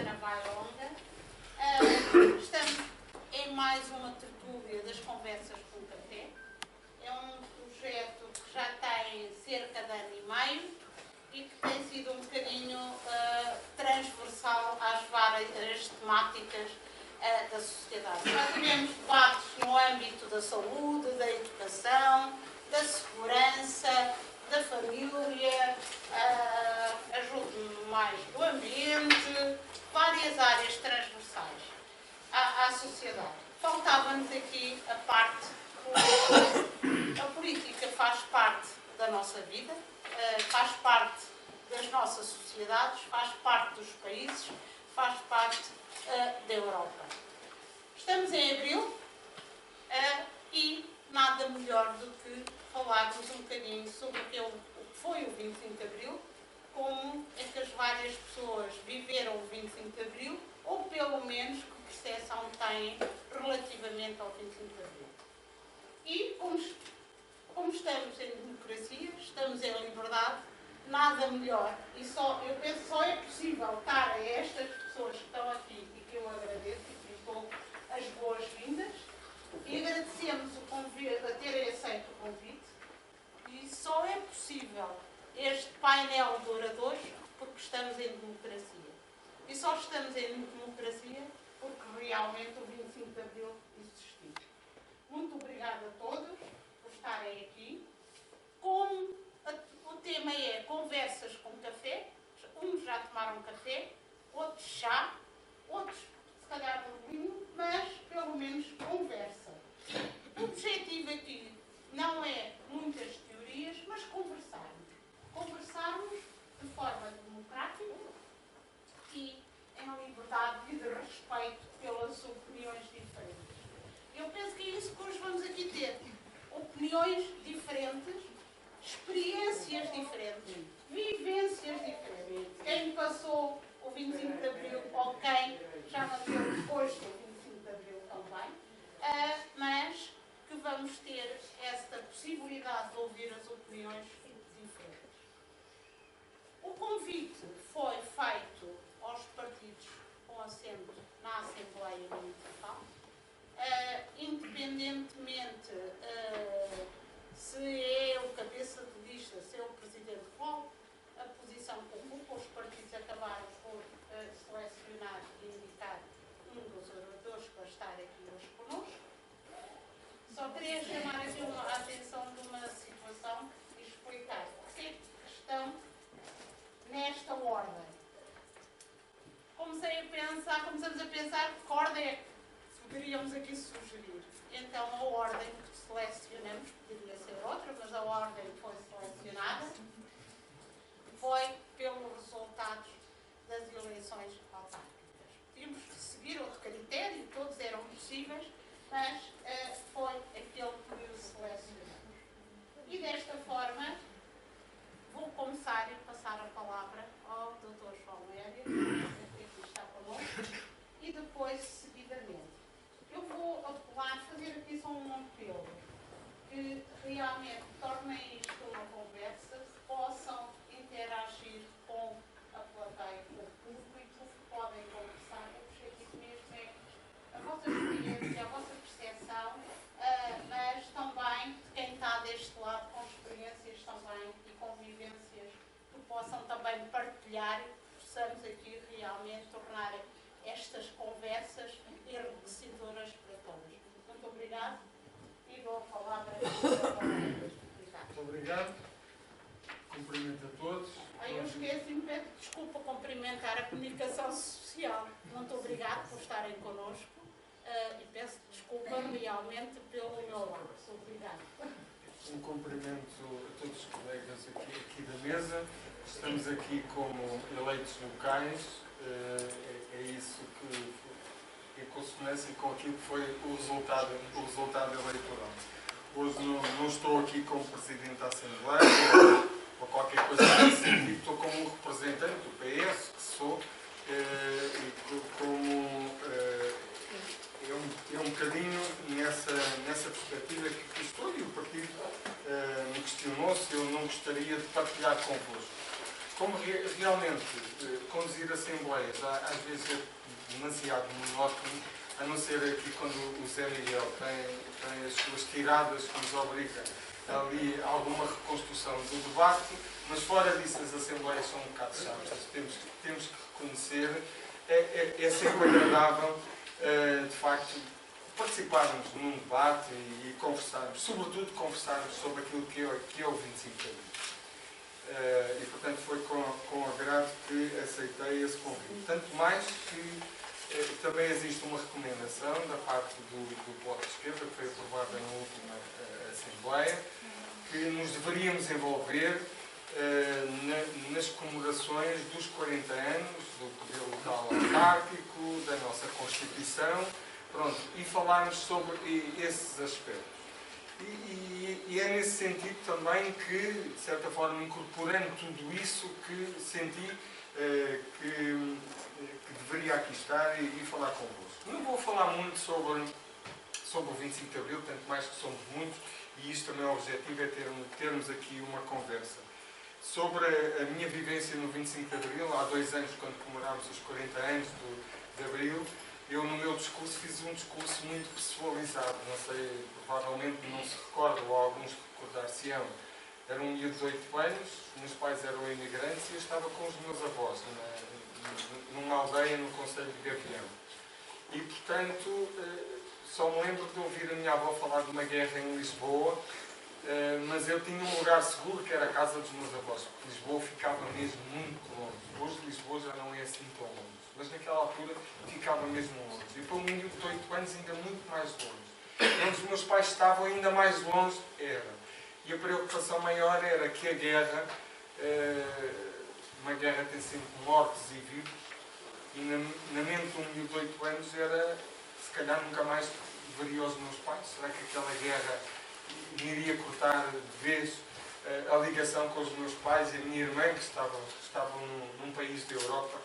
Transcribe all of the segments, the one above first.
Ana Bailonga. Estamos em mais uma tertúlia das Conversas com Café. É um projeto que já tem cerca de ano e meio e que tem sido um bocadinho transversal às várias temáticas da sociedade. Já tivemos debates no âmbito da saúde, da educação, da segurança, da família, ajude-me mais, do ambiente, várias áreas transversais à sociedade. Faltava-nos aqui a parte política. A política faz parte da nossa vida, faz parte das nossas sociedades, faz parte dos países, faz parte da Europa. Estamos em abril e nada melhor do que falarmos um bocadinho sobre o que foi o 25 de Abril, como é que as várias pessoas viveram o 25 de Abril, ou pelo menos que percepção têm relativamente ao 25 de Abril. E como estamos em democracia, estamos em liberdade, nada melhor, e eu penso que só é possível dar a estas pessoas que estão aqui e que eu agradeço e que dou as boas-vindas, e agradecemos o convite, a terem aceito o convite, e só é possível este painel de oradores porque estamos em democracia. E só estamos em democracia porque realmente o 25 de Abril existiu. Muito obrigada a todos por estarem aqui. Como o tema é conversas com café, uns já tomaram café, outros chá, outros se calhar um vinho, mas pelo menos conversa. O objetivo aqui não é muitas teorias, mas conversarmos. Conversarmos de forma democrática e em liberdade e de respeito pelas opiniões diferentes. Eu penso que é isso que hoje vamos aqui ter. Opiniões diferentes, experiências diferentes, vivências diferentes. Quem passou o 25 de Abril ou quem já nasceu depois do 25 de Abril também, mas que vamos ter esta possibilidade de ouvir as opiniões diferentes. O convite foi feito aos partidos com assento na Assembleia Municipal, independentemente se é o cabeça de lista, se é o presidente, qual a posição que ocupa, os partidos acabaram por selecionar e indicar um dos oradores para estar aqui hoje connosco. Só queria chamar aqui a atenção de uma situação e explicar porque é que estão nesta ordem. Começamos a pensar que ordem é que poderíamos aqui sugerir. Então a ordem que selecionamos, poderia ser outra, mas a ordem que foi selecionada foi pelos resultados das eleições autárquicas. Podíamos seguir outro critério, todos eram possíveis, mas foi aquele que selecionamos. E desta forma, vou começar e passar a palavra ao Dr. João Média, que aqui está connosco, e depois, seguidamente, eu vou fazer aqui só um apelo, que realmente tornem isto uma conversa, que possam interagir com a plateia, com o público, que podem conversar. O objetivo mesmo é a vossa experiência, a vossa percepção, mas também de quem está deste lado com experiências também e convivências que possam também partilhar e que possamos aqui realmente tornar estas conversas enriquecedoras para todos. Muito obrigado e dou a palavra a Muito obrigado. Cumprimento a todos. Eu esqueci-me, peço desculpa, cumprimentar a comunicação social. Muito obrigado por estarem connosco e peço desculpa realmente pelo meu lado. Obrigado. Um cumprimento a todos os colegas aqui da mesa. Estamos aqui como eleitos locais. É isso que em consonância com aquilo que foi o resultado eleitoral. Hoje não estou aqui como Presidente da Assembleia ou qualquer coisa nesse sentido, estou como um representante do PS, que sou, e como é um bocadinho nessa perspectiva que estou, e o partido me questionou se eu não gostaria de partilhar convosco. como realmente conduzir assembleias às vezes é demasiado monótono, a não ser aqui quando o Zé Miguel tem as suas tiradas que nos obriga ali a alguma reconstrução do debate, mas fora disso as assembleias são um bocado chatas, temos que reconhecer, é sempre agradável de facto participarmos num debate e conversarmos, sobretudo conversarmos sobre aquilo que é o 25 de Abril. E portanto foi com agrado que aceitei esse convite. Tanto mais que também existe uma recomendação da parte do Bloco de Esquerda, que foi aprovada na última Assembleia, que nos deveríamos envolver nas comemorações dos 40 anos do poder local autárquico, da nossa Constituição, pronto, e falarmos sobre esses aspectos. E é nesse sentido também que, de certa forma, incorporando tudo isso, que senti que deveria aqui estar e falar convosco. Não vou falar muito sobre o 25 de Abril, tanto mais que somos muitos, e isto também é o objetivo, é termos aqui uma conversa. Sobre a minha vivência no 25 de Abril, há 2 anos, quando comemorámos os 40 anos de Abril, eu no meu discurso fiz um discurso muito pessoalizado, não sei, provavelmente não se recordam, ou alguns recordar-se-ão. Era um miúdo de 8 anos, os meus pais eram imigrantes e eu estava com os meus avós, numa aldeia no concelho de Gavião. E, portanto, só me lembro de ouvir a minha avó falar de uma guerra em Lisboa, mas eu tinha um lugar seguro que era a casa dos meus avós, porque Lisboa ficava mesmo muito longe. Hoje Lisboa já não é assim tão longe, mas naquela altura ficava mesmo longe. E para um menino de 8 anos ainda muito mais longe. E onde os meus pais estavam ainda mais longe era. E a preocupação maior era que a guerra, uma guerra tem sempre mortes e vivos, e na mente de um menino de 8 anos era, se calhar nunca mais veria os meus pais. Será que aquela guerra me iria cortar de vez a ligação com os meus pais e a minha irmã, que estavam num país da Europa?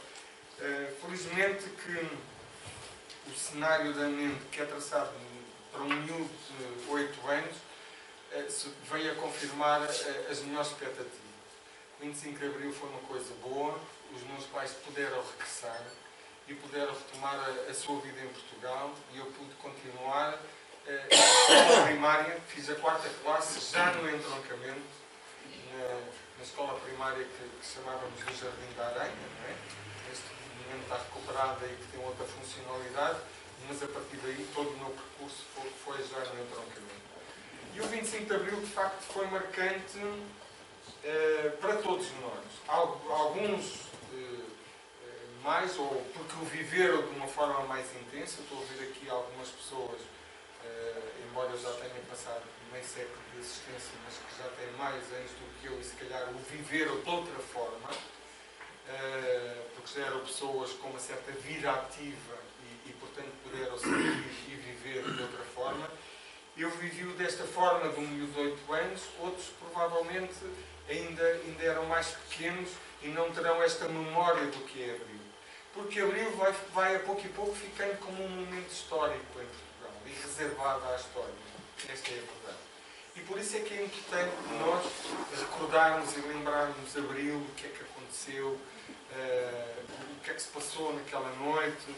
Felizmente que o cenário da mente que é traçado para um miúdo de 8 anos veio a confirmar as melhores expectativas. O 25 de Abril foi uma coisa boa, os meus pais puderam regressar e puderam retomar a sua vida em Portugal e eu pude continuar a escola primária, fiz a 4ª classe já no entroncamento, na escola primária que chamávamos do Jardim da Aranha, não é? Neste momento está recuperada e que tem outra funcionalidade, mas a partir daí todo o meu percurso foi já no entroncamento. E o 25 de Abril, de facto, foi marcante para todos nós. Alguns mais, ou porque o viveram de uma forma mais intensa. Estou a ver aqui algumas pessoas, embora eu já tenha passado meio século de existência, mas que já têm mais anos do que eu e se calhar o viveram de outra forma, porque já eram pessoas com uma certa vida ativa e portanto puderam sentir e viver de outra forma. Eu vivi-o desta forma, de um miúdo de 8 anos, outros provavelmente ainda eram mais pequenos e não terão esta memória do que é Abril. Porque Abril vai a pouco e pouco ficando como um momento histórico em Portugal e reservado à história. Esta é a verdade. E por isso é que é importante nós recordarmos e lembrarmos Abril, o que é que aconteceu, o que é que se passou naquela noite,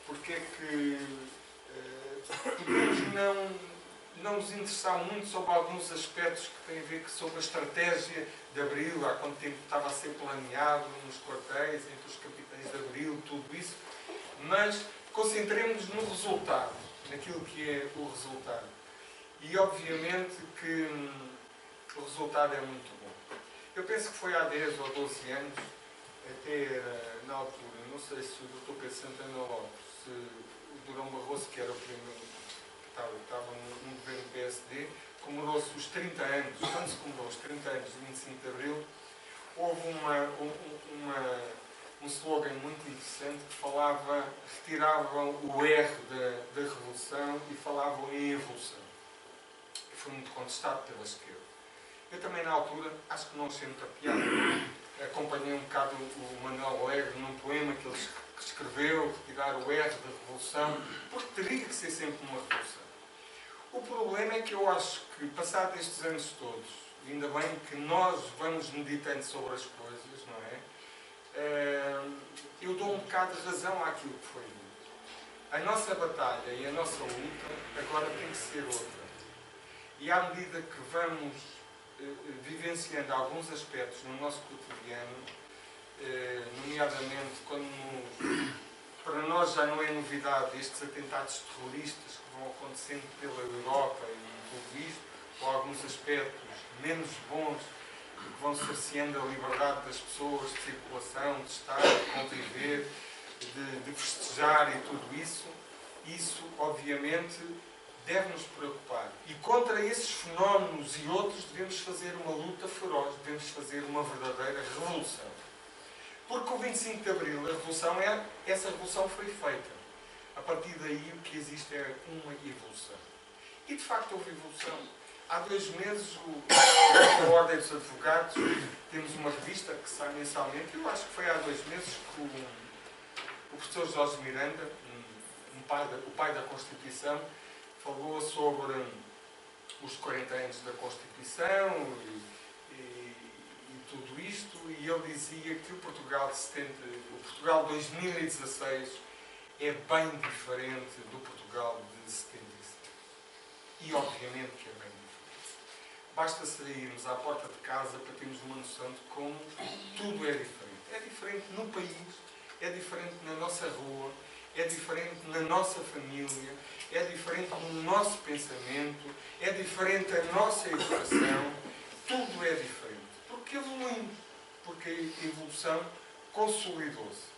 porque é que podemos não nos interessar muito sobre alguns aspectos que têm a ver sobre a estratégia de Abril, há quanto tempo estava a ser planeado nos quartéis, entre os capitães de Abril, tudo isso, mas concentremos-nos no resultado, naquilo que é o resultado. E obviamente que o resultado é muito bom. Eu penso que foi há 10 ou 12 anos, até era, na altura, não sei se o Dr. Pedro Santana Lopes, se o Durão Barroso, que era o primeiro, estava no governo PSD, comemorou-se os 30 anos. Quando se comemorou os 30 anos de 25 de Abril, houve um slogan muito interessante que falava, retiravam o R da Revolução e falavam em evolução. E foi muito contestado pela esquerda. Eu também, na altura, acho que não achei muita piada. Acompanhei um bocado o Manuel Alegre num poema que ele escreveu, retirar o R da Revolução, porque teria que ser sempre uma revolução. O problema é que eu acho que, passados estes anos todos, ainda bem que nós vamos meditando sobre as coisas, não é? Eu dou um bocado de razão àquilo que foi dito. A nossa batalha e a nossa luta agora tem que ser outra. E à medida que vamos vivenciando alguns aspectos no nosso cotidiano, nomeadamente quando para nós já não é novidade estes atentados terroristas que vão acontecendo pela Europa e tudo isto, ou alguns aspectos menos bons que vão cerceando a liberdade das pessoas de circulação, de estar, de conviver, de festejar e tudo isso, isso obviamente deve-nos preocupar. E contra esses fenómenos e outros devemos fazer uma luta feroz, devemos fazer uma verdadeira revolução. Porque o 25 de Abril, essa revolução foi feita. A partir daí o que existe é uma evolução. E de facto houve evolução. Há 2 meses, a Ordem dos Advogados, temos uma revista que sai mensalmente, eu acho que foi há 2 meses que o professor Jorge Miranda, o pai da Constituição, falou sobre os 40 anos da Constituição e tudo isto, e ele dizia que o Portugal 2016 é bem diferente do Portugal de 77. E obviamente que é bem diferente. Basta sairmos à porta de casa para termos uma noção de como tudo é diferente. É diferente no país, é diferente na nossa rua, é diferente na nossa família, é diferente no nosso pensamento, é diferente a nossa educação, tudo é diferente. Porque evoluímos, porque a evolução consolidou-se.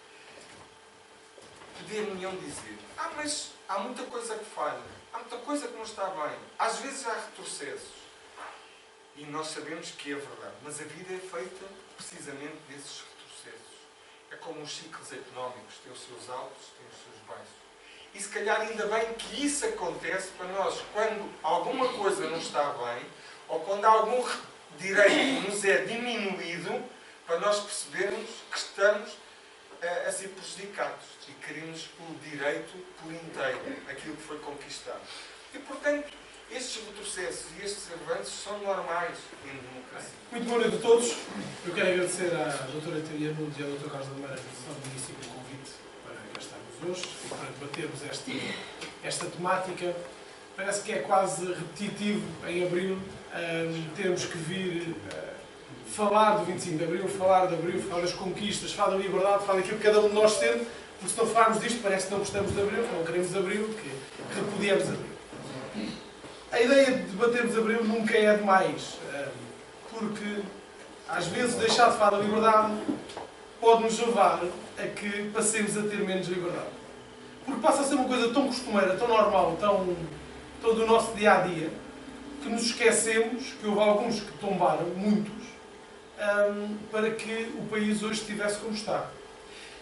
Poder-me-ão dizer, mas há muita coisa que falha, há muita coisa que não está bem, às vezes há retrocessos. E nós sabemos que é verdade, mas a vida é feita precisamente desses retrocessos. É como os ciclos económicos, tem os seus altos, tem os seus baixos. E se calhar ainda bem que isso acontece para nós, quando alguma coisa não está bem, ou quando algum direito nos é diminuído, para nós percebermos que estamos a ser prejudicados e queremos o direito por inteiro, aquilo que foi conquistado. E, portanto, estes retrocessos e estes avanços são normais em democracia. Muito boa noite a todos. Eu quero agradecer à doutora Teria Nunes e ao Dr. Carlos Almeida no início do convite para cá estarmos hoje e para debatermos esta temática. Parece que é quase repetitivo em abril termos que vir falar do 25 de Abril, falar das conquistas, falar da liberdade, falar daquilo que cada um de nós sente, porque se não falarmos disto parece que não gostamos de Abril, que não queremos Abril, que repudiamos Abril. A ideia de debatermos Abril nunca é demais, porque às vezes deixar de falar da liberdade pode nos levar a que passemos a ter menos liberdade. Porque passa a ser uma coisa tão costumeira, tão normal, tão do nosso dia-a-dia, que nos esquecemos que houve alguns que tombaram, muitos, para que o país hoje estivesse como está.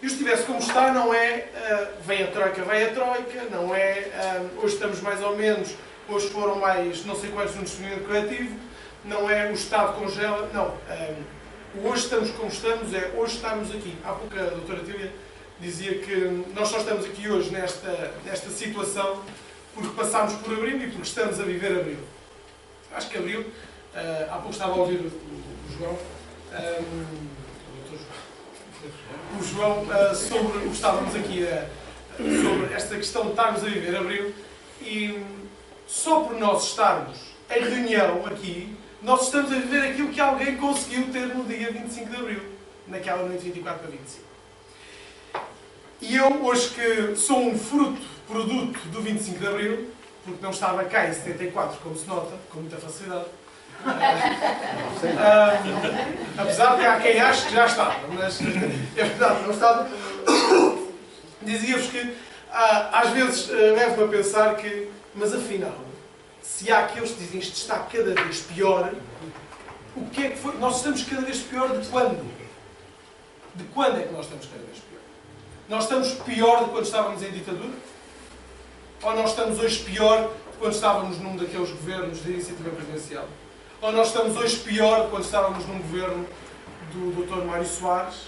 E o estivesse como está não é vem a Troika, não é hoje estamos mais ou menos, hoje foram mais não sei quantos no despedimento coletivo, não é o Estado congela, não. Hoje estamos como estamos, hoje estamos aqui. Há pouco a doutora Tília dizia que nós só estamos aqui hoje nesta situação porque passámos por Abril e porque estamos a viver Abril. Acho que Abril, há pouco estava a ouvir o João, o João sobre o que estávamos aqui, sobre esta questão de estarmos a viver Abril, e só por nós estarmos em reunião aqui, nós estamos a viver aquilo que alguém conseguiu ter no dia 25 de Abril, naquela noite 24 para 25. E eu, hoje que sou um produto do 25 de Abril, porque não estava cá em 74, como se nota, com muita facilidade, apesar de há quem ache que já estava, mas é verdade, não estava. Dizia-vos que às vezes leva-me a pensar que, mas afinal, se há aqueles que dizem isto está cada vez pior, o que é que foi? Nós estamos cada vez pior de quando? De quando é que nós estamos cada vez pior? Nós estamos pior de quando estávamos em ditadura? Ou nós estamos hoje pior de quando estávamos num daqueles governos de iniciativa presidencial? Ou nós estamos hoje pior de quando estávamos num governo do Dr. Mário Soares,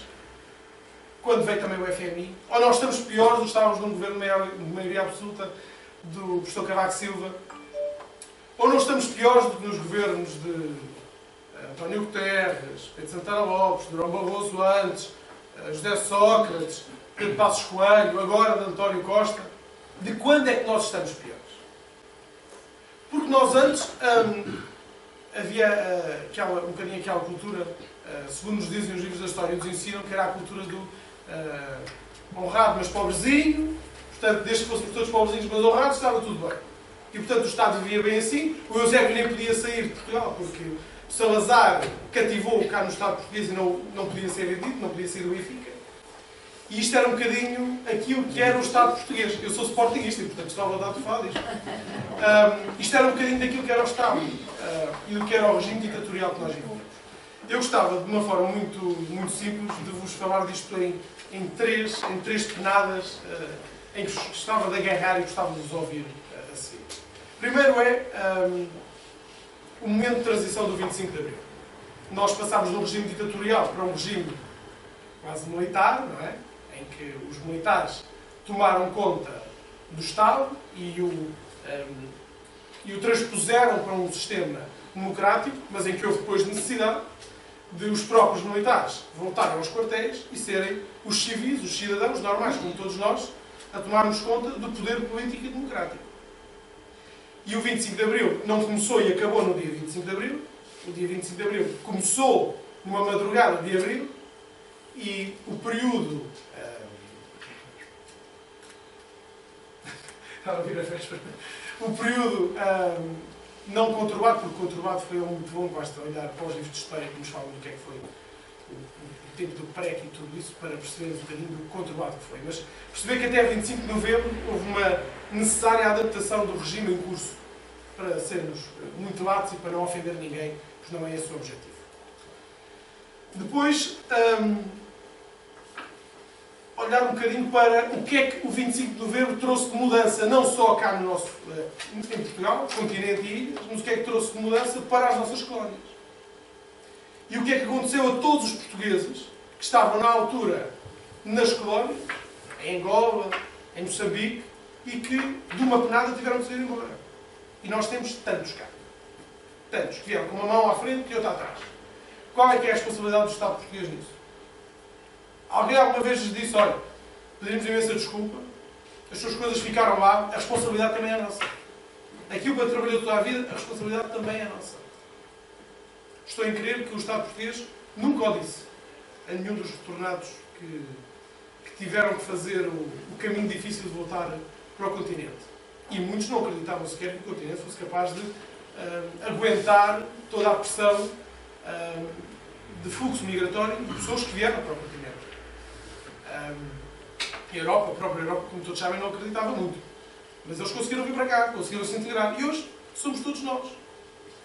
quando veio também o FMI? Ou nós estamos pior do que estávamos num governo de maioria absoluta do professor Cavaco Silva? Ou nós estamos piores do que nos governos de António Guterres, Pedro Santana Lopes, Durão Barroso antes, José Sócrates, Pedro Passos Coelho, agora de António Costa, de quando é que nós estamos piores? Porque nós antes havia um bocadinho aquela cultura, segundo nos dizem os livros da história, nos ensinam que era a cultura do honrado mas pobrezinho, portanto, desde que fôssemos todos pobrezinhos mas honrados, estava tudo bem. E, portanto, o Estado vivia bem assim. O Eusébio nem podia sair de Portugal, porque Salazar cativou cá no Estado português e não podia ser vendido, não podia sair do Benfica. E isto era um bocadinho aquilo que era o Estado português. Eu sou sportinguista e, portanto, estou à vontade de falar disto. Isto era um bocadinho daquilo que era o Estado e do que era o regime ditatorial que nós vivíamos. Eu gostava, de uma forma muito simples, de vos falar disto em três penadas em que gostava de agarrar e gostava de vos ouvir a seguir. Primeiro é o momento de transição do 25 de Abril. Nós passámos de um regime ditatorial para um regime quase militar, não é? Em que os militares tomaram conta do Estado e o transpuseram para um sistema democrático, mas em que houve depois necessidade de os próprios militares voltarem aos quartéis e serem os civis, os cidadãos normais, como todos nós, a tomarmos conta do poder político e democrático. E o 25 de Abril não começou e acabou no dia 25 de Abril. O dia 25 de Abril começou numa madrugada de Abril e o período... Estava a vir a véspera. O período não conturbado, porque conturbado foi muito bom, basta olhar para os livros de história que nos falam do que é que foi o tempo do PREC e tudo isso, para perceber um bocadinho do conturbado que foi. Mas perceber que até 25 de novembro houve uma necessária adaptação do regime em curso para sermos muito latos e para não ofender ninguém, pois não é esse o objetivo. Depois, olhar um bocadinho para o que é que o 25 de novembro trouxe de mudança, não só cá no nosso, em Portugal, continente e ilhas, mas o que é que trouxe de mudança para as nossas colónias. E o que é que aconteceu a todos os portugueses que estavam na altura nas colónias, em Angola, em Moçambique, e que de uma penada tiveram de sair embora. E nós temos tantos cá. Tantos que vieram com uma mão à frente e outra atrás. Qual é que é a responsabilidade do Estado português nisso? Alguém alguma vez lhes disse, olha, pedimos imensa desculpa, as suas coisas ficaram lá, a responsabilidade também é nossa. Aquilo que trabalhou toda a vida, a responsabilidade também é nossa. Estou em crer que o Estado português nunca o disse a nenhum dos retornados que tiveram que fazer o caminho difícil de voltar para o continente. E muitos não acreditavam sequer que o continente fosse capaz de aguentar toda a pressão de fluxo migratório de pessoas que vieram para o continente. A Europa, a própria Europa, como todos sabem, não acreditava muito. Mas eles conseguiram vir para cá, conseguiram se integrar. E hoje somos todos nós.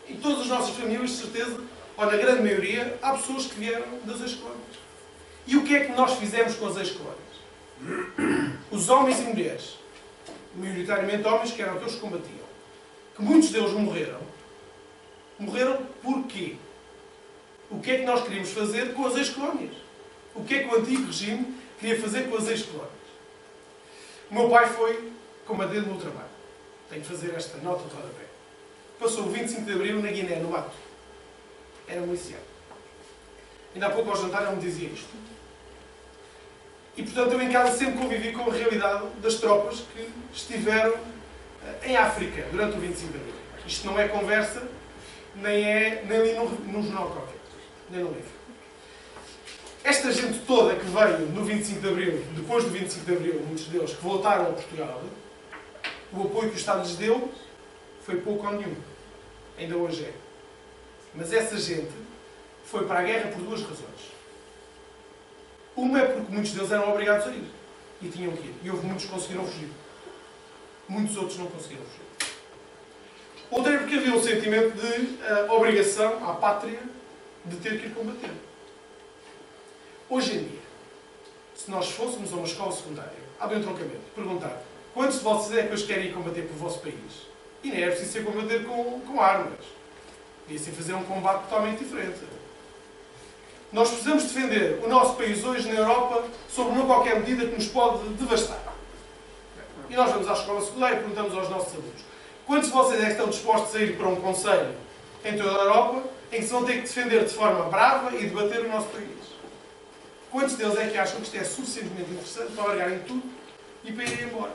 Em todas as nossas famílias, de certeza, ou na grande maioria, há pessoas que vieram das ex-colónias. E o que é que nós fizemos com as ex-colónias? Os homens e mulheres, maioritariamente homens, que eram aqueles que combatiam, que muitos deles morreram. Morreram porquê? O que é que nós queríamos fazer com as ex-colónias? O que é que o antigo regime queria fazer com as ex-colónias? O meu pai foi combatente no ultramar. Tenho que fazer esta nota de rodapé. Passou o 25 de Abril na Guiné, no mato. Era miliciano. Ainda há pouco ao jantar ele me dizia isto. E, portanto, eu em casa sempre convivi com a realidade das tropas que estiveram em África durante o 25 de Abril. Isto não é conversa, nem li num jornal qualquer, nem no livro. Esta gente toda que veio no 25 de Abril, depois do 25 de Abril, muitos deles que voltaram a Portugal, o apoio que o Estado lhes deu foi pouco ou nenhum. Ainda hoje é. Mas essa gente foi para a guerra por duas razões. Uma é porque muitos deles eram obrigados a ir. E tinham que ir. E houve muitos que conseguiram fugir. Muitos outros não conseguiram fugir. Outra é porque havia um sentimento de obrigação à pátria de ter que ir combater. Hoje em dia, se nós fôssemos a uma escola secundária, abrir um entroncamento, perguntar quantos de vocês é que hoje querem ir combater pelo vosso país? E nem é preciso ser combater com armas. Podia-se fazer um combate totalmente diferente. Nós precisamos defender o nosso país hoje na Europa sob não qualquer medida que nos pode devastar. E nós vamos à escola secundária e perguntamos aos nossos alunos: quantos de vocês é que estão dispostos a ir para um conselho em toda a Europa em que se vão ter que defender de forma brava e debater o nosso país. Quantos deles é que acham que isto é suficientemente interessante para largarem tudo e para irem embora?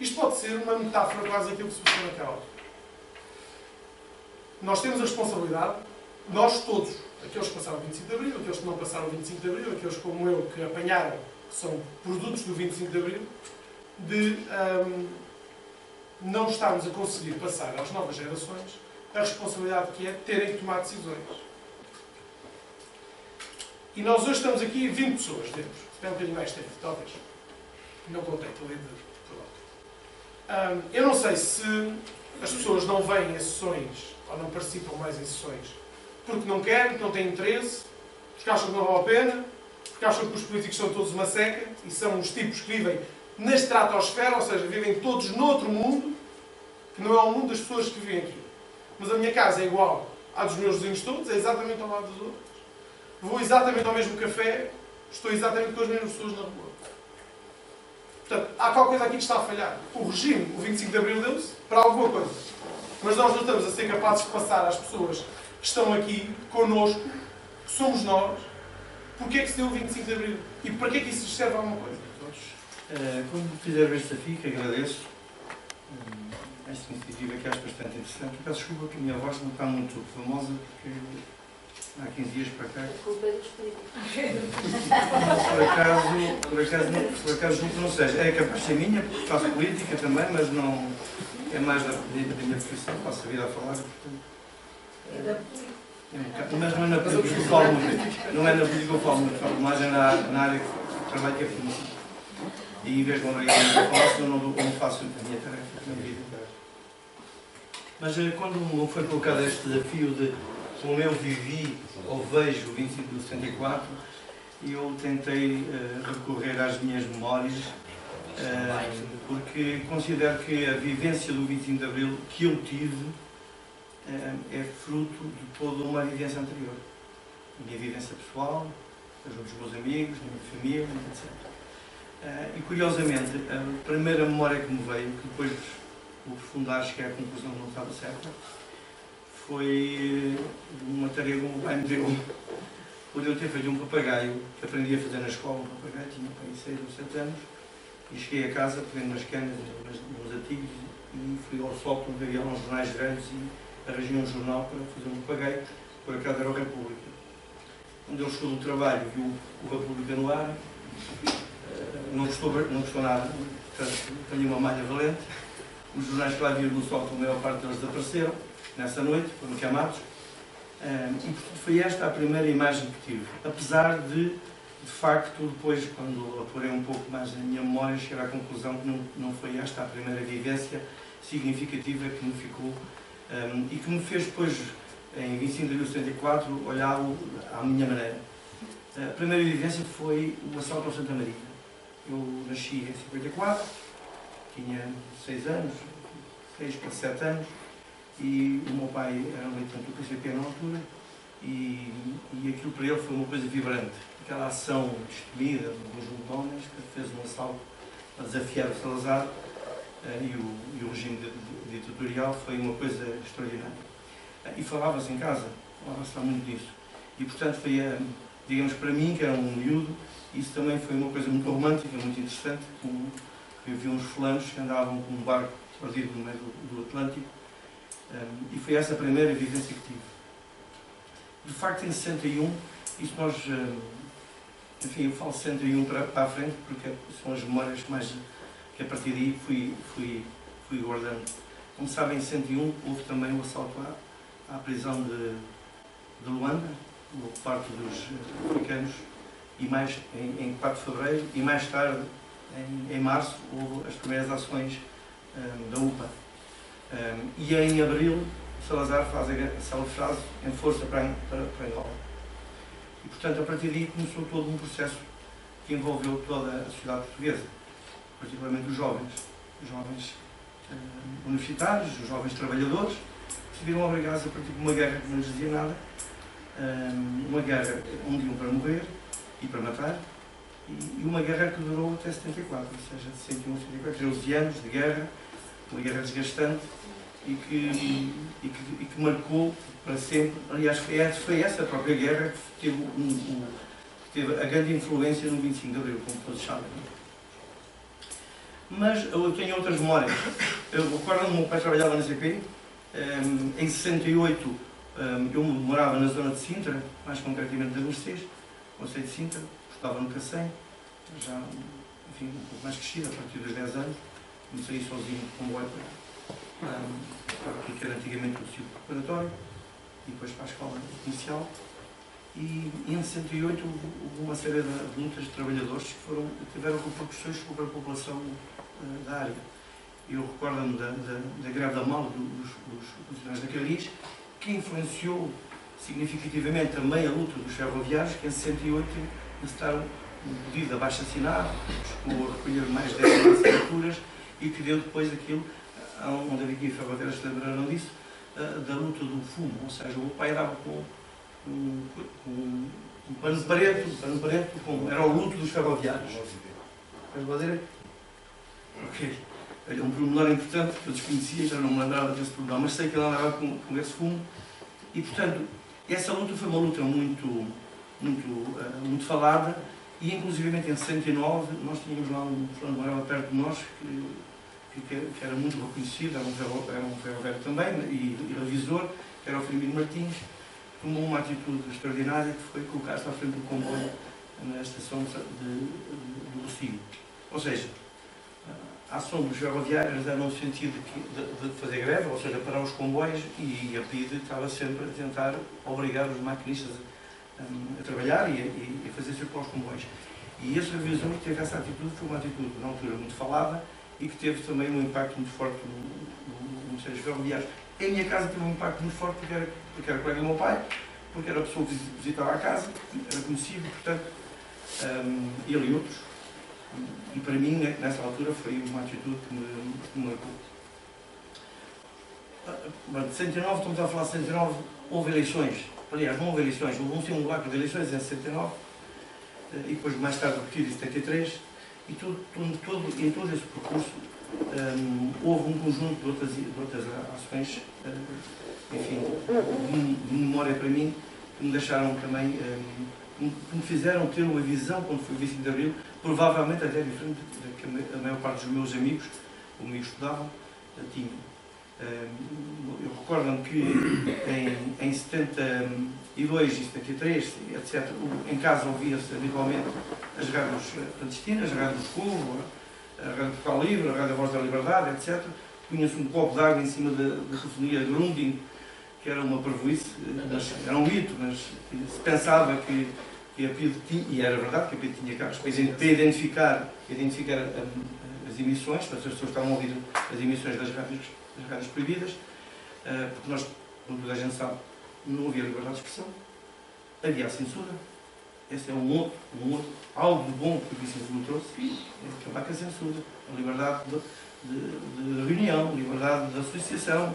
Isto pode ser uma metáfora quase daquilo que se passou naquela altura. Nós temos a responsabilidade, nós todos, aqueles que passaram o 25 de Abril, aqueles que não passaram o 25 de Abril, aqueles como eu que apanharam, que são produtos do 25 de Abril, de não estarmos a conseguir passar às novas gerações a responsabilidade que é terem que tomar decisões. E nós hoje estamos aqui 20 pessoas dentro. Se tiver um bocadinho mais tempo, talvez. Não contei, estou ali por alto. Eu não sei se as pessoas não vêm a sessões ou não participam mais em sessões porque não querem, porque não têm interesse, porque acham que não vale a pena, porque acham que os políticos são todos uma seca e são os tipos que vivem na estratosfera, ou seja, vivem todos noutro mundo, que não é o mundo das pessoas que vivem aqui. Mas a minha casa é igual à dos meus vizinhos todos, é exatamente ao lado dos outros. Vou exatamente ao mesmo café, estou exatamente com as mesmas pessoas na rua. Portanto, há qualquer coisa aqui que está a falhar. O regime, o 25 de Abril, deu-se para alguma coisa. Mas nós não estamos a ser capazes de passar às pessoas que estão aqui connosco, que somos nós, porque é que se deu o 25 de Abril? E para que é que isso serve a alguma coisa? Como fizeram este desafio, que agradeço, esta iniciativa que acho bastante interessante. Peço desculpa que a minha voz não está muito famosa, porque há 15 dias para cá. Culpa dos políticos. Por acaso julgo que não seja. É capaz de ser minha, porque faço política também, mas não é mais da minha profissão, passo a vida a falar, portanto. Mas não é na política que eu falo muito. Não é na política que eu falo muito, falo mais na área que trabalho, que é formação. E em vez de obrigar a falar, eu não faço a minha tarefa, a minha vida. Mas quando me foi colocado este desafio de como eu vivi ou vejo o 25 de 74, eu tentei recorrer às minhas memórias, porque considero que a vivência do 25 de Abril que eu tive é fruto de toda uma vivência anterior. A minha vivência pessoal, junto dos meus amigos, da minha família, etc. E curiosamente, a primeira memória que me veio, que depois o aprofundar, cheguei à conclusão que não estava certa, foi uma tarefa que o meu pai me deu, por eu ter feito um papagaio, que aprendi a fazer na escola, um papagaio, tinha 6 ou 7 anos, e cheguei a casa, peguei umas canas, uns artigos, e fui ao sótão, havia uns jornais velhos, e arranjei um jornal para fazer um papagaio, por acaso era o República. Quando ele chegou do trabalho, viu o República no ar, não gostou nada, portanto, tenho uma malha valente. Os jornais que lá viram no sótão, a maior parte deles desapareceram nessa noite, foram queimados. E portanto, foi esta a primeira imagem que tive. Apesar de facto, depois, quando apurei um pouco mais a minha memória, cheguei à conclusão que não foi esta a primeira vivência significativa que me ficou e que me fez depois, em 25 de abril de 74, olhá-lo à minha maneira. A primeira vivência foi o assalto ao Santa Maria. Eu nasci em 54, tinha 6 anos, 6 para 7 anos, e o meu pai era militante do PCP na altura, e aquilo para ele foi uma coisa vibrante. Aquela ação destemida de um conjunto de homens que fez um assalto a desafiar o Salazar e o regime ditatorial foi uma coisa extraordinária. E falava-se em casa, falava-se lá muito disso. E portanto foi, digamos, para mim, que era um miúdo, isso também foi uma coisa muito romântica, muito interessante. Eu vi uns fulanos que andavam com um barco perdido no meio do Atlântico, e foi essa a primeira vivência que tive. De facto, em 61, isso nós, enfim, eu falo 61 para a frente, porque são as memórias mais que a partir daí fui guardando. Como sabem, em 61 houve também o assalto à prisão de Luanda, por parte dos africanos, e mais em 4 de fevereiro, e mais tarde, em março, houve as primeiras ações da UPA. E em abril, Salazar faz a célebre frase em força para Angola. E, portanto, a partir daí começou todo um processo que envolveu toda a sociedade portuguesa, particularmente os jovens universitários, os jovens trabalhadores, que se viram obrigados a partir de uma guerra que não lhes dizia nada, uma guerra onde iam para morrer e para matar, e uma guerra que durou até 74, ou seja, de 61 a 74, 13 anos de guerra, uma guerra desgastante, e que marcou para sempre. Aliás, foi essa a própria guerra que teve a grande influência no 25 de Abril, como todos sabem. Mas eu tenho outras memórias. Eu recordo-me, o meu pai trabalhava na CP. Em 68 eu morava na zona de Sintra, mais concretamente da Mercedes, conceito de Sintra, estava no Cacém, já, enfim, um pouco mais crescido, a partir dos 10 anos. Comecei sozinho com o comboio para aquilo que era antigamente o ciclo preparatório e depois para a escola inicial. E em 68 houve uma série de lutas de trabalhadores que tiveram repercussões sobre a população da área. Eu recordo-me da greve da mal dos funcionários da Carris, que influenciou significativamente também a luta dos ferroviários, que em 68 necessitaram um pedido de abaixo-assinado, chegou a recolher mais de 10 assinaturas e que deu depois aquilo, onde havia ferroviários se lembraram disso, da luta do fumo. Ou seja, o meu pai dava com um pano preto, era o luto dos ferroviários. Queres bater? Ok. Olha, um pormenor importante que eu desconhecia, já não me lembrava desse pormenor, mas sei que ele andava com esse fumo. E, portanto, essa luta foi uma luta muito falada, e inclusivamente em 69 nós tínhamos lá um fulano que morava perto de nós, que era muito reconhecido, era um ferroviário também, e revisor, que era o Firmino Martins, tomou uma atitude extraordinária, que foi colocar-se à frente do comboio na estação do Rocinho. Ou seja, a ação dos ferroviários era no sentido de fazer greve, ou seja, parar os comboios, e a PIDE estava sempre a tentar obrigar os maquinistas a trabalhar e a fazer circular os comboios. E esse revisor que teve essa atitude foi uma atitude, na altura, muito falada e que teve também um impacto muito forte nos serviços ferroviários. Em minha casa teve um impacto muito forte porque era colega do meu pai, porque era a pessoa que visitava a casa, era conhecido, portanto, ele e outros. E para mim, nessa altura, foi uma atitude que me marcou. De 69, estamos a falar de 69, houve eleições. Aliás, não houve eleições, houve um simulacro de eleições em 69, e depois mais tarde repetido em 73, e em todo esse percurso houve um conjunto de outras ações, enfim, de memória para mim, que me deixaram também, que me fizeram ter uma visão, quando foi o 25 de Abril, provavelmente até diferente da que a maior parte dos meus amigos, comigo estudavam, tinham. Eu recordo-me que em 72 e 73, etc., em casa ouvia-se habitualmente as rádios clandestinas, a Rádio do Povo, a Rádio Portugal Livre, a Rádio Voz da Liberdade, etc. Punha-se um copo de água em cima da sinfonia de Grunding, que era uma parvoíce, era um mito, mas se pensava que a PIDE tinha, e era verdade que a PIDE tinha carros para identificar as emissões, para as pessoas que estavam a ouvir as emissões das rádios proibidas, porque nós, como toda a gente sabe, não havia liberdade de expressão, havia a censura. Esse é algo de bom que o 25 de Abril trouxe, é acabar com a censura, a liberdade de reunião, a liberdade de associação,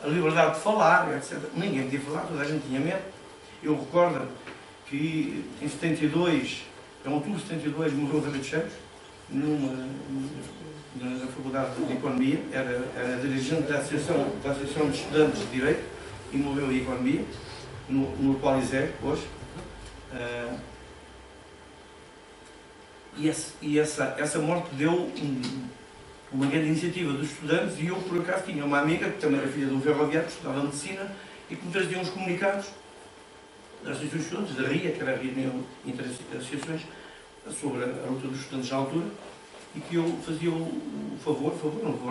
a liberdade de falar, etc. Ninguém podia falar, toda a gente tinha medo. Eu recordo que em 72, em outubro de 72, morreu o David Santos, na Faculdade de Economia, era dirigente da Associação de Estudantes de Direito, e morreu em Economia, no Coliseu, hoje. E essa morte deu uma grande iniciativa dos estudantes, e eu, por acaso, tinha uma amiga, que também era filha de um ferroviário, que estudava Medicina, e que me trazia uns comunicados das associações de estudantes, da RIA, que era a Reunião Inter Associações, sobre a luta dos estudantes na altura, e que eu fazia o favor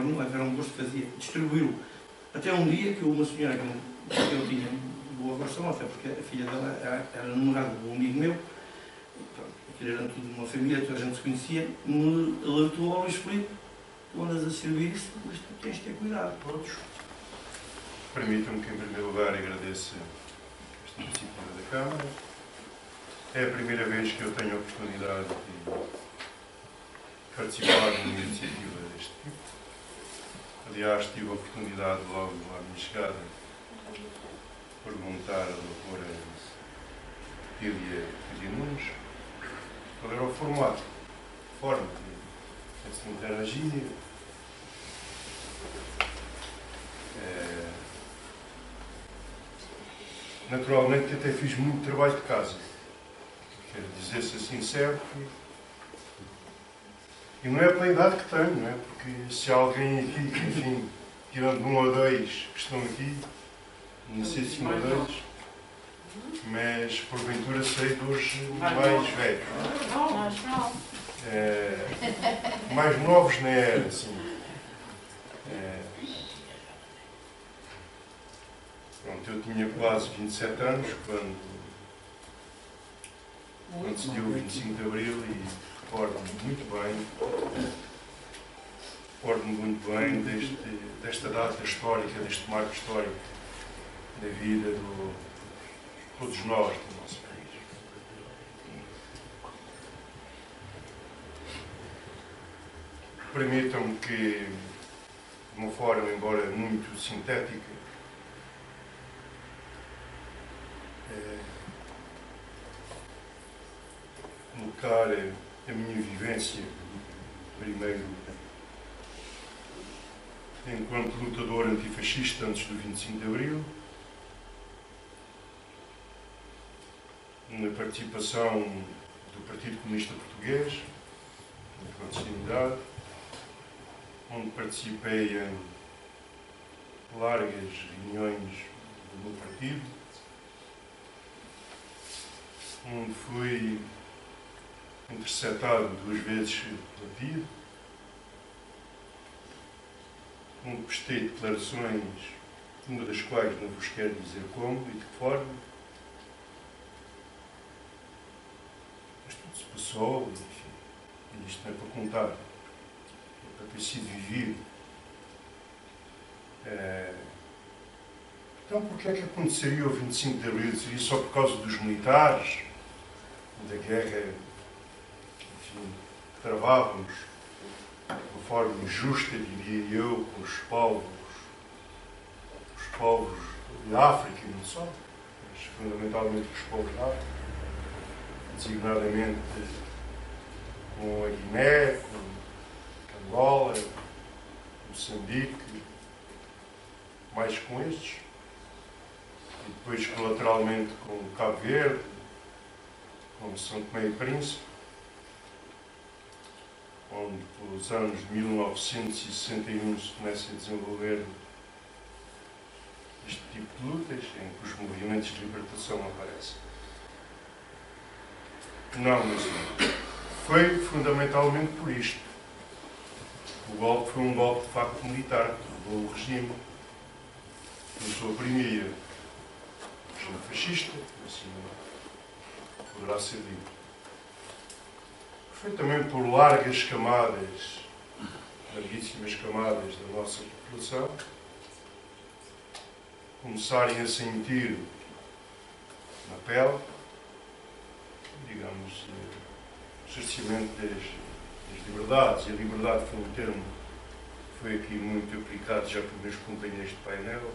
nenhum, era um gosto que fazia, distribuí-lo. Até um dia que uma senhora que eu tinha boa relação, até porque a filha dela era namorada de um amigo meu, aquilo era tudo uma família, toda a gente se conhecia, me alertou ao Luís Filipe: tu andas a servir isso, mas tu tens de ter cuidado. Todos. Permitam-me que, em primeiro lugar, agradeça esta iniciativa da Câmara. É a primeira vez que eu tenho a oportunidade de participar de uma iniciativa deste tipo. Aliás, tive a oportunidade, logo à minha chegada, de perguntar à doutora Lídia Nunes qual era o formato, a forma de se interagir. naturalmente até fiz muito trabalho de casa. Quero dizer-se sincero. E não é pela idade que tenho, não é? Porque se há alguém aqui, enfim, tirando um ou dois que estão aqui, não sei se um ou dois, mas porventura sei dos mais velhos. Nós não. Mais novos não era, assim. Pronto, eu tinha quase 27 anos quando se deu o 25 de Abril e recordo-me muito bem desta data histórica, deste marco histórico da vida de todos nós do nosso país. Permitam-me que, de uma forma, embora muito sintética, colocar a minha vivência, primeiro, enquanto lutador antifascista antes do 25 de Abril, na participação do Partido Comunista Português, na clandestinidade, onde participei em largas reuniões do meu partido, onde fui interceptado 2 vezes pela PIDE, onde prestei declarações, uma das quais não vos quero dizer como e de que forma, mas tudo se passou, enfim, e isto não é para contar, é para ter sido vivido. Então, porquê é que aconteceria o 25 de Abril? Seria só por causa dos militares, da guerra, enfim, que travávamos de uma forma injusta, diria eu, com os povos da África e não só, mas fundamentalmente com os povos da África, designadamente com a Guiné, com Angola, Moçambique, mais com estes, e depois colateralmente com Cabo Verde, com São Tomé e Príncipe, onde pelos anos de 1961 se começa a desenvolver este tipo de lutas, em que os movimentos de libertação aparecem. Não, mas foi fundamentalmente por isto. O golpe foi um golpe de facto militar, que levou o regime, começou a oprimir o regime fascista, assim poderá ser dito. Foi também por largas camadas, larguíssimas camadas da nossa população, começarem a sentir na pele, digamos, o cerceamento das liberdades. E a liberdade foi um termo que foi aqui muito aplicado já por meus companheiros de painel,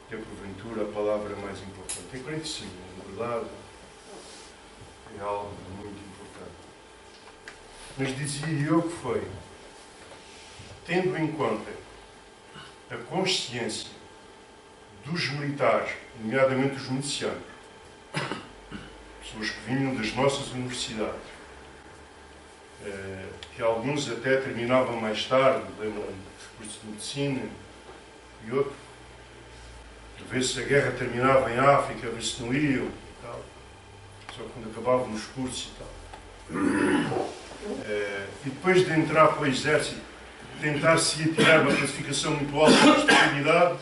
que é porventura a palavra mais importante. Eu creio que sim, a liberdade é algo muito importante. Mas dizia eu que foi, tendo em conta a consciência dos militares, nomeadamente os milicianos, pessoas que vinham das nossas universidades, que alguns até terminavam mais tarde, lembram-me dos cursos de medicina e outros, a ver se a guerra terminava em África, a ver se não iam e tal, só quando acabavam os cursos e tal. E depois de entrar para o exército, tentar-se tirar uma classificação muito alta de estabilidade,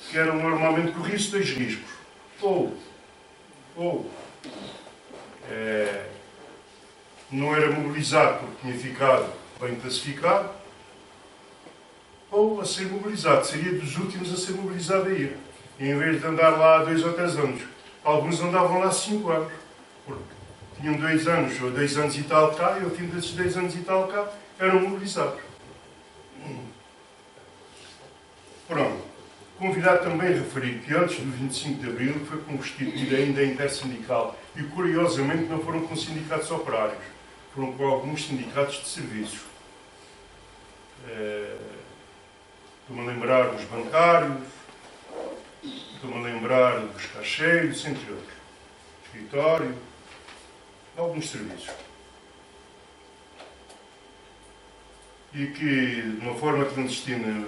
que eram normalmente corriam-se 2 riscos. Ou não era mobilizado porque tinha ficado bem classificado, ou a ser mobilizado. Seria dos últimos a ser mobilizado a ir. E em vez de andar lá há 2 ou 3 anos, alguns andavam lá 5 anos. Porque tinham 2 anos ou 2 anos e tal cá, e ao fim desses 2 anos e tal cá, eram mobilizados. Pronto. Convidar também a referir que antes do 25 de Abril foi constituída ainda a Intersindical e, curiosamente, não foram com sindicatos operários, foram com alguns sindicatos de serviços. Estou-me a lembrar dos bancários, estou-me a lembrar horário dos cacheiros, entre outros. Escritório, alguns serviços. E que, de uma forma clandestina,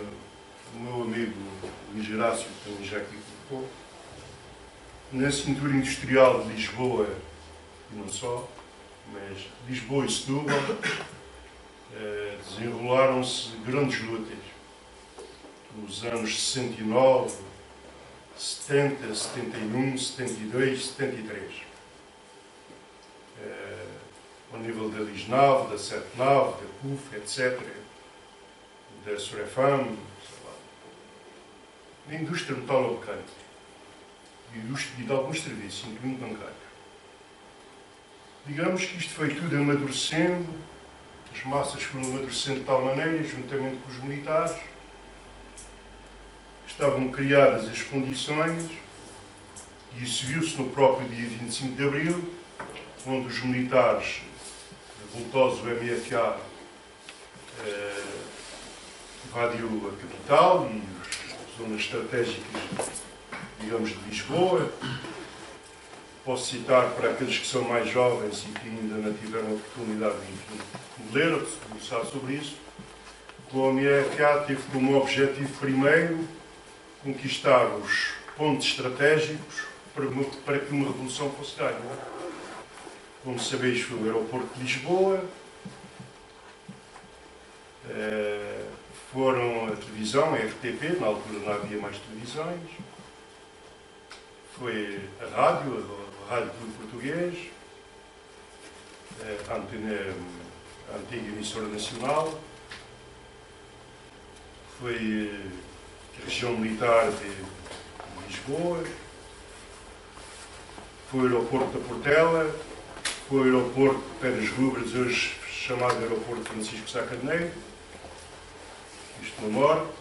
o meu amigo Luís Gerácio, que também já aqui colocou, na cintura industrial de Lisboa, e não só, mas Lisboa e Setúbal, desenrolaram-se grandes lutas. Nos anos 69, 70, 71, 72, 73. Ao nível da Lisnave, da Setnave, da CUF, etc. Da Surefam, da indústria metalomecânica e de alguns serviços, incluindo bancários. Digamos que isto foi tudo amadurecendo, as massas foram amadurecendo de tal maneira, juntamente com os militares, estavam criadas as condições, e isso viu-se no próprio dia 25 de Abril, onde os militares revoltosos do MFA invadiu a capital e as zonas estratégicas, digamos, de Lisboa. Posso citar para aqueles que são mais jovens e que ainda não tiveram a oportunidade de ler ou de se debruçar sobre isso. O MFA teve como objetivo primeiro conquistar os pontos estratégicos para que uma revolução fosse ganha. Como sabeis, foi o aeroporto de Lisboa, foram a televisão, a RTP, na altura não havia mais televisões, foi a rádio Clube Português, a antiga emissora nacional, foi a região militar de Lisboa, foi o aeroporto da Portela, foi o aeroporto de Pedras Rubras, hoje chamado Aeroporto Francisco Sá Carneiro, isto no Norte.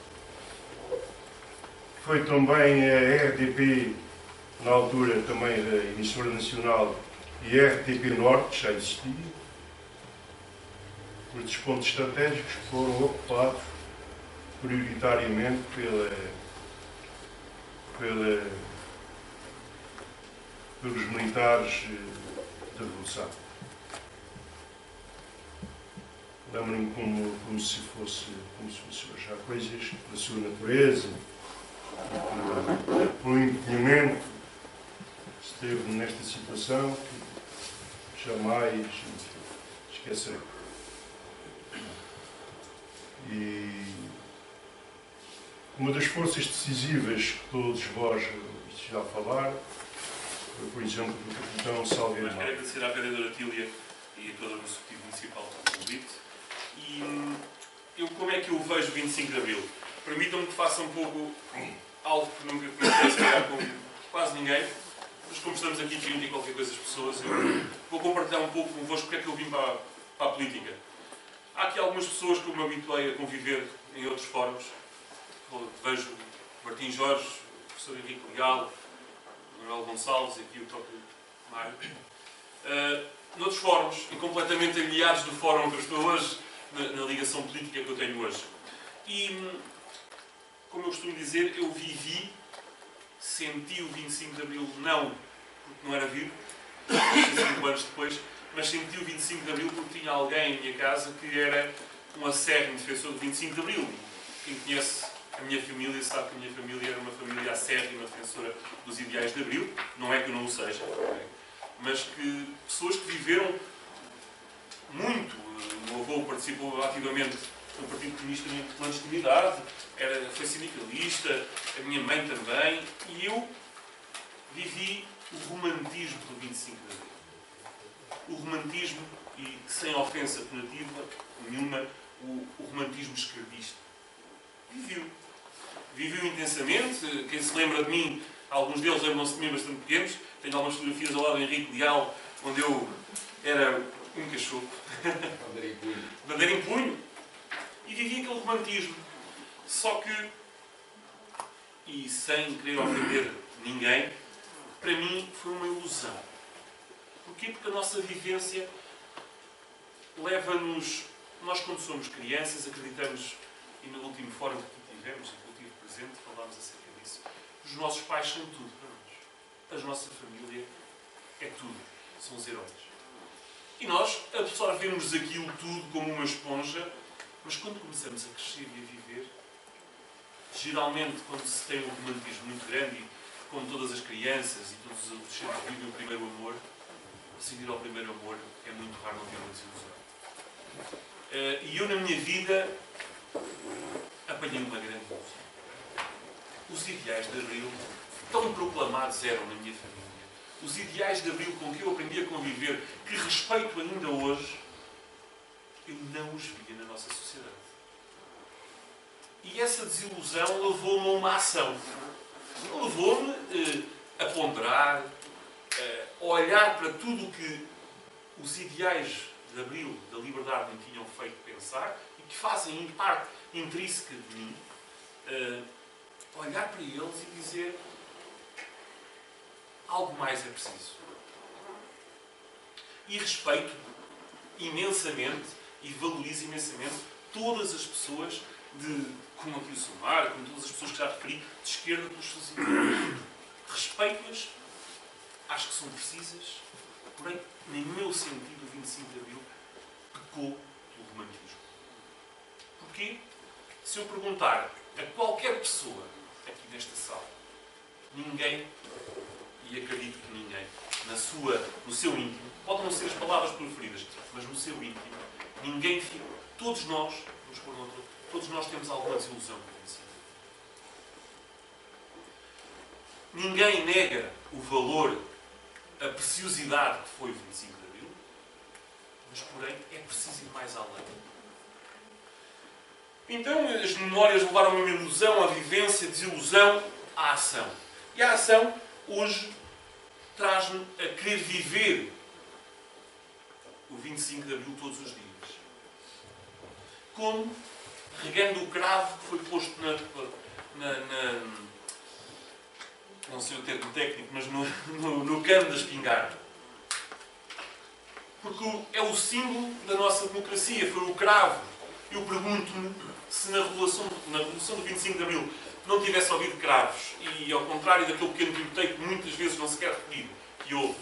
Foi também a RTP, na altura também a emissora nacional, e a RTP Norte, já existia. Estes pontos estratégicos foram ocupados prioritariamente pelos militares da Revolução. Lembro-me como se fosse hoje. Há coisas da sua natureza, pelo empenhamento, esteve nesta situação que jamais esquecerei. E uma das forças decisivas que todos vós já falaram foi, por exemplo, do capitão Salgueiro. Mas quero agradecer à vereadora Tília e a todo o Executivo Municipal pelo convite. E como é que eu vejo o 25 de Abril? Permitam-me que faça um pouco algo que nunca comecei a explicar com quase ninguém, mas como estamos aqui 30 e qualquer coisa as pessoas, eu vou compartilhar um pouco convosco porque é que eu vim para a política. Há aqui algumas pessoas que eu me habituei a conviver em outros fóruns. Vejo Martim Jorge, o professor Henrique Leal, Manuel Gonçalves e aqui o próprio Mário. Noutros fóruns, e completamente aliados do fórum que eu estou hoje, na ligação política que eu tenho hoje. E, como eu costumo dizer, eu vivi, senti o 25 de Abril, não porque não era vivo, 5 anos depois, mas senti o 25 de Abril porque tinha alguém em minha casa que era um acérrimo defensor do 25 de Abril. Quem conhece a minha família sabe que a minha família era uma família acérrima defensora dos ideais de Abril. Não é que eu não o seja, mas que pessoas que viveram muito. O meu avô participou ativamente no Partido Comunista na clandestinidade, foi sindicalista, a minha mãe também, e eu vivi o romantismo do 25 de Abril. O romantismo, e sem ofensa punitiva nenhuma, o romantismo esquerdista. Viviu intensamente. Quem se lembra de mim, alguns deles lembram-se de mim bastante pequenos. Tenho algumas fotografias ao lado do Henrique Leal, onde eu era um cachorro. Bandeira em punho. E vivi aquele romantismo. Só que, e sem querer ofender ninguém, para mim foi uma ilusão. Porquê? Porque a nossa vivência leva-nos... Nós, quando somos crianças, acreditamos, e no último fórum que aqui tivemos, e que eu tive presente, falámos acerca disso, Os nossos pais são tudo para nós. A nossa família é tudo. São os heróis. E nós absorvemos aquilo tudo como uma esponja, mas quando começamos a crescer e a viver, geralmente quando se tem um romantismo muito grande, e como todas as crianças e todos os adolescentes vivem o primeiro amor, seguir ao primeiro amor é muito raro não ter uma desilusão. E eu na minha vida apanhei uma grande ilusão. Os ideais de Abril, tão proclamados eram na minha família. Os ideais de Abril com que eu aprendi a conviver, que respeito ainda hoje, eu não os via na nossa sociedade. E essa desilusão levou-me a uma ação. Levou-me a ponderar, a olhar para tudo o que os ideais de Abril, da liberdade, me tinham feito pensar e que fazem parte intrínseca de mim, olhar para eles e dizer: algo mais é preciso. E respeito imensamente e valorizo imensamente todas as pessoas, como aqui o Silmar, como todas as pessoas que já referi, de esquerda pelos seus ideais. Respeito-as, acho que são precisas, porém, no meu sentido, o 25 de Abril pecou pelo romantismo. Porquê? Se eu perguntar a qualquer pessoa aqui nesta sala, ninguém, e acredito que ninguém, no seu íntimo, podem não ser as palavras preferidas, mas no seu íntimo, ninguém fica, todos nós, vamos pôr noutra, todos nós temos alguma desilusão com isso. Ninguém nega o valor, a preciosidade que foi o 25 de Abril, mas, porém, é preciso ir mais além. Então, as memórias levaram-me a uma ilusão, a vivência, a desilusão, à ação. E a ação, hoje, traz-me a querer viver o 25 de Abril todos os dias. Como regando o cravo que foi posto não sei o termo técnico, mas no cano da espingarda. Porque é o símbolo da nossa democracia, foi o cravo. Eu pergunto-me se na Revolução do 25 de Abril não tivesse havido cravos, e ao contrário daquele pequeno tiroteio que muitas vezes não se quer repetir, que houve,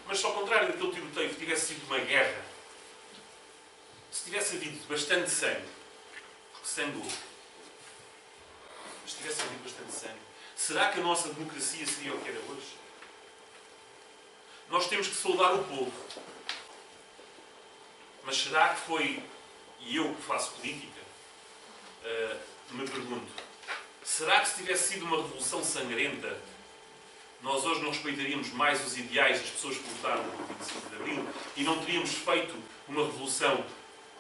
mas se ao contrário daquele tiroteio que tivesse sido uma guerra, se tivesse havido bastante sangue, porque sangue houve, mas se tivesse havido bastante sangue, será que a nossa democracia seria o que era hoje? Nós temos que saudar o povo. Mas será que foi, e eu que faço política, me pergunto, será que se tivesse sido uma revolução sangrenta, nós hoje não respeitaríamos mais os ideais das pessoas que votaram no 25 de Abril e não teríamos feito uma revolução,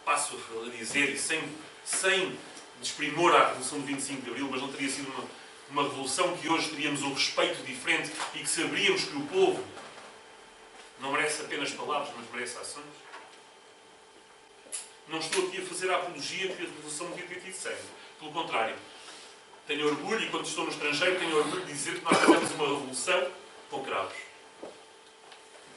passo a dizer, e sem desprimor à revolução do 25 de Abril, mas não teria sido uma revolução que hoje teríamos um respeito diferente e que saberíamos que o povo não merece apenas palavras, mas merece ações? Não estou aqui a fazer a apologia que a revolução devia ter tido sangue. Pelo contrário, tenho orgulho, e quando estou no estrangeiro, tenho orgulho de dizer que nós fizemos uma revolução com cravos.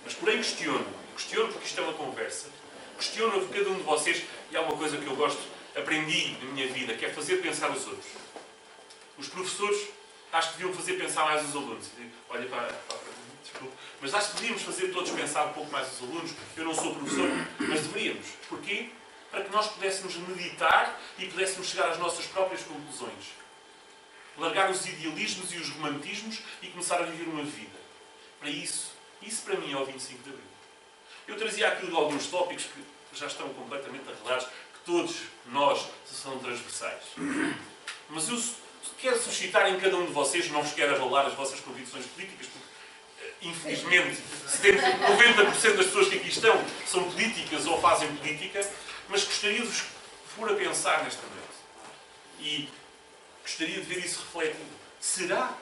Mas, porém, questiono porque isto é uma conversa, questiono cada um de vocês, e há uma coisa que eu gosto, aprendi na minha vida, que é fazer pensar os outros. Os professores, acho que deviam fazer pensar mais os alunos. Olha para desculpa, mas acho que devíamos fazer todos pensar um pouco mais os alunos. Eu não sou professor, mas deveríamos. Porquê? Para que nós pudéssemos meditar e pudéssemos chegar às nossas próprias conclusões. Largar os idealismos e os romantismos e começar a viver uma vida. Para isso para mim é o 25 de Abril. Eu trazia aqui alguns tópicos que já estão completamente arreglados, que todos nós são transversais. Mas eu quero suscitar em cada um de vocês, não vos quero abalar as vossas convicções políticas, porque, infelizmente, 90% das pessoas que aqui estão são políticas ou fazem política, mas gostaria de vos pôr a pensar nesta noite. E gostaria de ver isso refletido. Será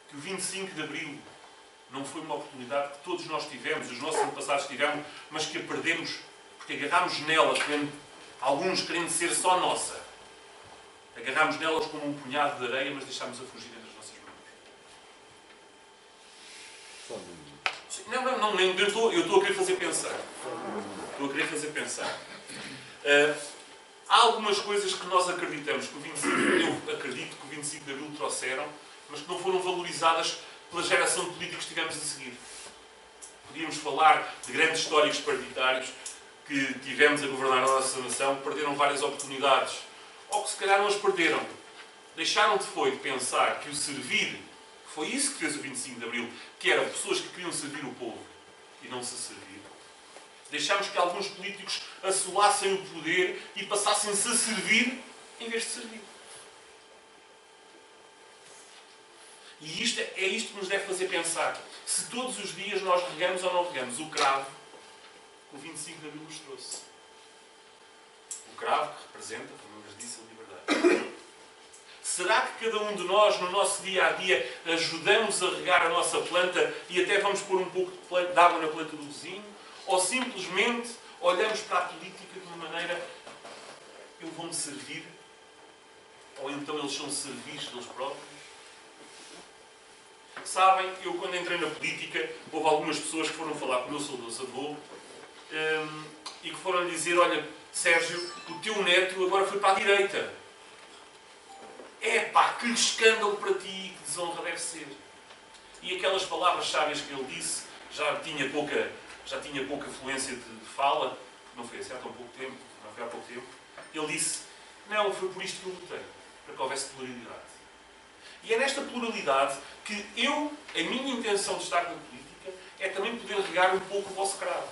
que o 25 de Abril não foi uma oportunidade que todos nós tivemos, os nossos antepassados tiveram, mas que a perdemos porque agarrámos nela, alguns querendo ser só nossa? Agarrámos nelas como um punhado de areia, mas deixámos-a fugir entre as nossas mãos. Não, eu estou a querer fazer pensar. Estou a querer fazer pensar. Há algumas coisas que nós acreditamos que eu acredito que o 25 de Abril trouxeram, mas que não foram valorizadas pela geração de políticos que tivemos a seguir. Podíamos falar de grandes históricos partidários que tivemos a governar a nossa nação, que perderam várias oportunidades, ou que se calhar não as perderam. Deixaram de pensar que o servir, foi isso que fez o 25 de Abril, que eram pessoas que queriam servir o povo e não se servir. Deixámos que alguns políticos assolassem o poder e passassem-se a servir em vez de servir. E é isto que nos deve fazer pensar. Se todos os dias nós regamos ou não regamos o cravo, o 25 de Abril nos trouxe. O cravo que representa, como eu vos disse, a liberdade. Será que cada um de nós, no nosso dia-a-dia, ajudamos a regar a nossa planta e até vamos pôr um pouco de água na planta do vizinho? Ou simplesmente olhamos para a política de uma maneira, eu vou-me servir? Ou então eles são servis deles próprios? Sabem, eu quando entrei na política, houve algumas pessoas que foram falar com o meu saudoso avô e que foram dizer, olha, Sérgio, o teu neto agora foi para a direita. Epá, que escândalo para ti, que desonra deve ser. E aquelas palavras sábias que ele disse, já tinha pouca fluência de fala, não foi assim há tão pouco tempo, não foi há pouco tempo. Ele disse, não, foi por isto que eu lutei, para que houvesse pluralidade. E é nesta pluralidade que a minha intenção de estar na política é também poder regar um pouco o vosso cravo.